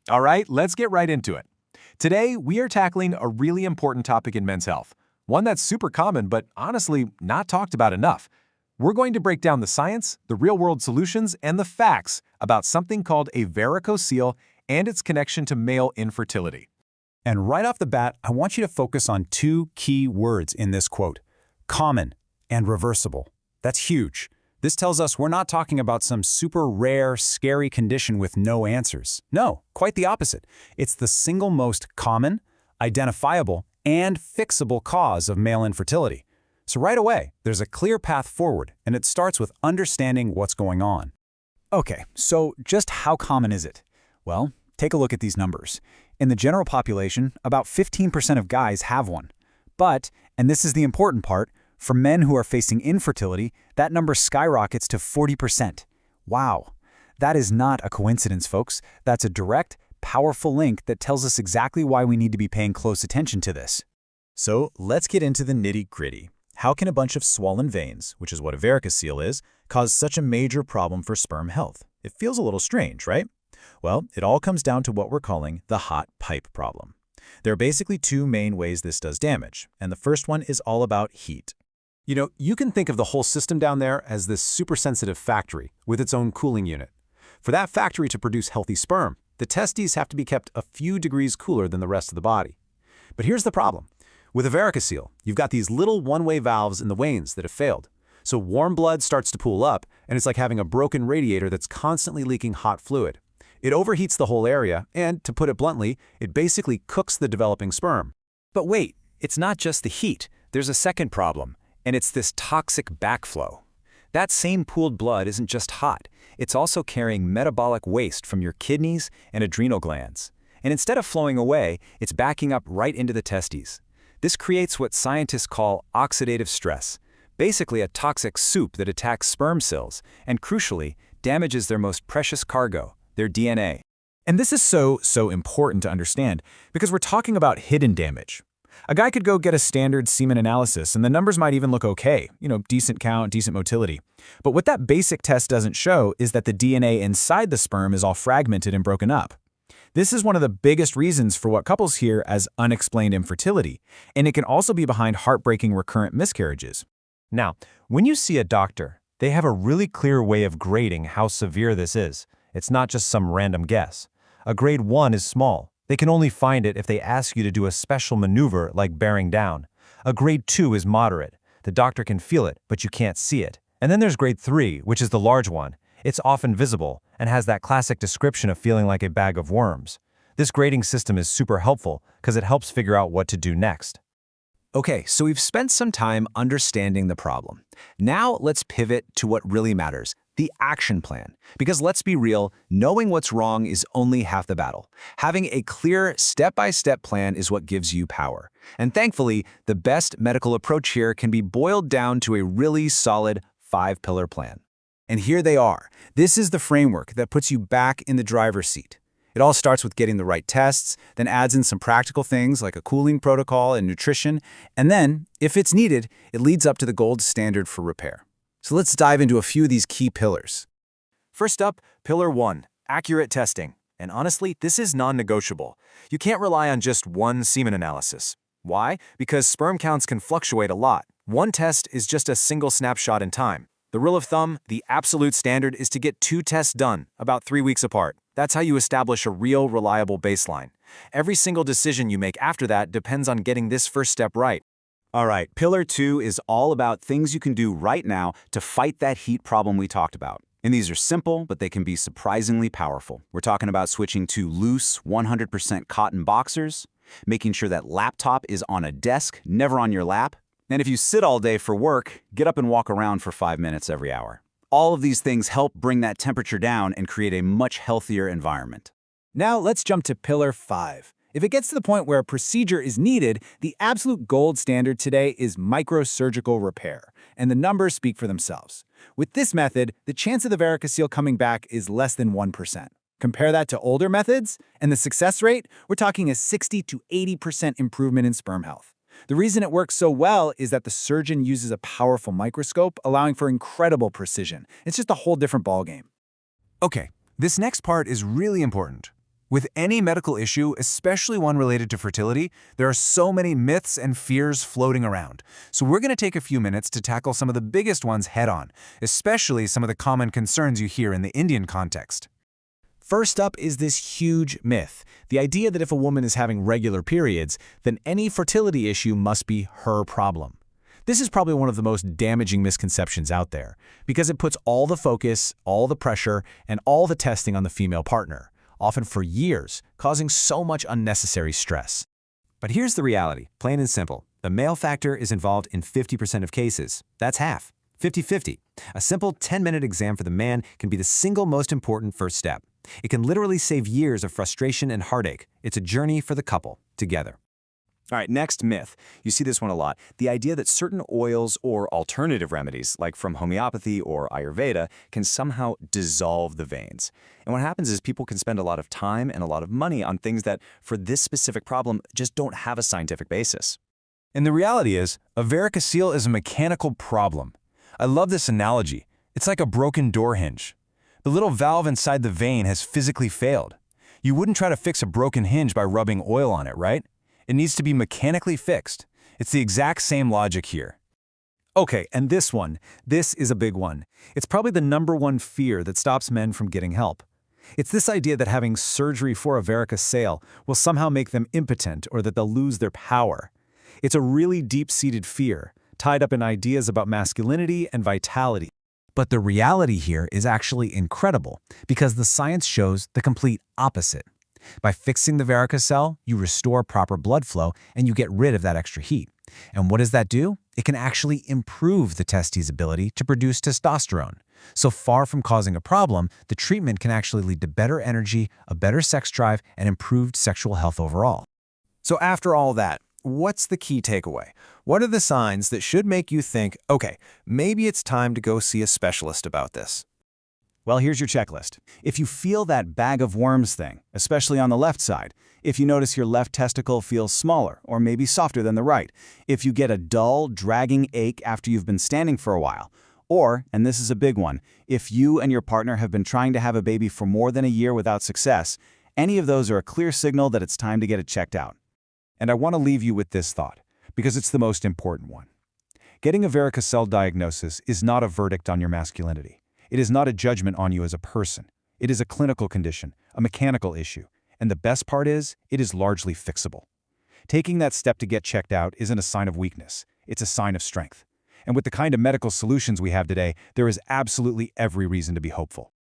All right, let's get right into it. Today, we are tackling a really important topic in men's health, one that's super common but honestly not talked about enough. We're going to break down the science, the real-world solutions, and the facts about something called a varicocele and its connection to male infertility. And right off the bat, I want you to focus on two key words in this quote: common and reversible. That's huge. This tells us we're not talking about some super rare, scary condition with no answers. No, quite the opposite. It's the single most common, identifiable, and fixable cause of male infertility. So right away, there's a clear path forward, and it starts with understanding what's going on. Okay, so just how common is it? Well, take a look at these numbers. In the general population, about 15% of guys have one. But, and this is the important part, for men who are facing infertility, that number skyrockets to 40%. Wow. That is not a coincidence, folks. That's a direct, powerful link that tells us exactly why we need to be paying close attention to this. So let's get into the nitty-gritty. How can a bunch of swollen veins, which is what a varicocele is, cause such a major problem for sperm health? It feels a little strange, right? Well, it all comes down to what we're calling the hot pipe problem. There are basically two main ways this does damage, and the first one is all about heat. You know, you can think of the whole system down there as this super-sensitive factory with its own cooling unit. For that factory to produce healthy sperm, the testes have to be kept a few degrees cooler than the rest of the body. But here's the problem. With a varicocele, you've got these little one-way valves in the veins that have failed. So warm blood starts to pool up, and it's like having a broken radiator that's constantly leaking hot fluid. It overheats the whole area, and, to put it bluntly, it basically cooks the developing sperm. But wait, it's not just the heat. There's a second problem, and it's this toxic backflow. That same pooled blood isn't just hot. It's also carrying metabolic waste from your kidneys and adrenal glands. And instead of flowing away, it's backing up right into the testes. This creates what scientists call oxidative stress, basically a toxic soup that attacks sperm cells and, crucially, damages their most precious cargo, their DNA. And this is so important to understand because we're talking about hidden damage. A guy could go get a standard semen analysis and the numbers might even look okay, decent count, decent motility. But what that basic test doesn't show is that the DNA inside the sperm is all fragmented and broken up. This is one of the biggest reasons for what couples hear as unexplained infertility, and it can also be behind heartbreaking recurrent miscarriages. Now, when you see a doctor, they have a really clear way of grading how severe this is. It's not just some random guess. A grade 1 is small. They can only find it if they ask you to do a special maneuver like bearing down. A grade 2 is moderate. The doctor can feel it, but you can't see it. And then there's grade 3, which is the large one. It's often visible and has that classic description of feeling like a bag of worms. This grading system is super helpful because it helps figure out what to do next. Okay, so we've spent some time understanding the problem. Now let's pivot to what really matters, the action plan. Because let's be real, knowing what's wrong is only half the battle. Having a clear, step-by-step plan is what gives you power. And thankfully, the best medical approach here can be boiled down to a really solid 5-pillar plan. And here they are. This is the framework that puts you back in the driver's seat. It all starts with getting the right tests, then adds in some practical things like a cooling protocol and nutrition, and then, if it's needed, it leads up to the gold standard for repair. So let's dive into a few of these key pillars. First up, Pillar 1, accurate testing. And honestly, this is non-negotiable. You can't rely on just one semen analysis. Why? Because sperm counts can fluctuate a lot. One test is just a single snapshot in time. The rule of thumb, the absolute standard, is to get 2 tests done, about 3 weeks apart. That's how you establish a real, reliable baseline. Every single decision you make after that depends on getting this first step right. All right, Pillar 2 is all about things you can do right now to fight that heat problem we talked about. And these are simple, but they can be surprisingly powerful. We're talking about switching to loose, 100% cotton boxers, making sure that laptop is on a desk, never on your lap. And if you sit all day for work, get up and walk around for 5 minutes every hour. All of these things help bring that temperature down and create a much healthier environment. Now let's jump to Pillar 5. If it gets to the point where a procedure is needed, the absolute gold standard today is microsurgical repair, and the numbers speak for themselves. With this method, the chance of the varicocele coming back is less than 1%. Compare that to older methods, and the success rate, we're talking a 60 to 80% improvement in sperm health. The reason it works so well is that the surgeon uses a powerful microscope, allowing for incredible precision. It's just a whole different ballgame. Okay, this next part is really important. With any medical issue, especially one related to fertility, there are so many myths and fears floating around. So we're going to take a few minutes to tackle some of the biggest ones head-on, especially some of the common concerns you hear in the Indian context. First up is this huge myth, the idea that if a woman is having regular periods, then any fertility issue must be her problem. This is probably one of the most damaging misconceptions out there, because it puts all the focus, all the pressure, and all the testing on the female partner, often for years, causing so much unnecessary stress. But here's the reality, plain and simple. The male factor is involved in 50% of cases. That's half, 50-50. A simple 10-minute exam for the man can be the single most important first step. It can literally save years of frustration and heartache. It's a journey for the couple, together. All right, next myth. You see this one a lot. The idea that certain oils or alternative remedies, like from homeopathy or Ayurveda, can somehow dissolve the veins. And what happens is people can spend a lot of time and a lot of money on things that, for this specific problem, just don't have a scientific basis. And the reality is, a varicocele is a mechanical problem. I love this analogy. It's like a broken door hinge. The little valve inside the vein has physically failed. You wouldn't try to fix a broken hinge by rubbing oil on it, right? It needs to be mechanically fixed. It's the exact same logic here. Okay, and this is a big one. It's probably the #1 fear that stops men from getting help. It's this idea that having surgery for a varicocele will somehow make them impotent or that they'll lose their power. It's a really deep-seated fear, tied up in ideas about masculinity and vitality. But the reality here is actually incredible, because the science shows the complete opposite. By fixing the varicocele, you restore proper blood flow and you get rid of that extra heat. And what does that do? It can actually improve the testes' ability to produce testosterone. So far from causing a problem, the treatment can actually lead to better energy, a better sex drive, and improved sexual health overall. So after all that, what's the key takeaway? What are the signs that should make you think, okay, maybe it's time to go see a specialist about this? Well, here's your checklist. If you feel that bag of worms thing, especially on the left side, if you notice your left testicle feels smaller or maybe softer than the right, if you get a dull, dragging ache after you've been standing for a while, or, and this is a big one, if you and your partner have been trying to have a baby for more than a year without success, any of those are a clear signal that it's time to get it checked out. And I want to leave you with this thought, because it's the most important one. Getting a varicocele diagnosis is not a verdict on your masculinity. It is not a judgment on you as a person. It is a clinical condition, a mechanical issue, and the best part is, it is largely fixable. Taking that step to get checked out isn't a sign of weakness, it's a sign of strength. And with the kind of medical solutions we have today, there is absolutely every reason to be hopeful.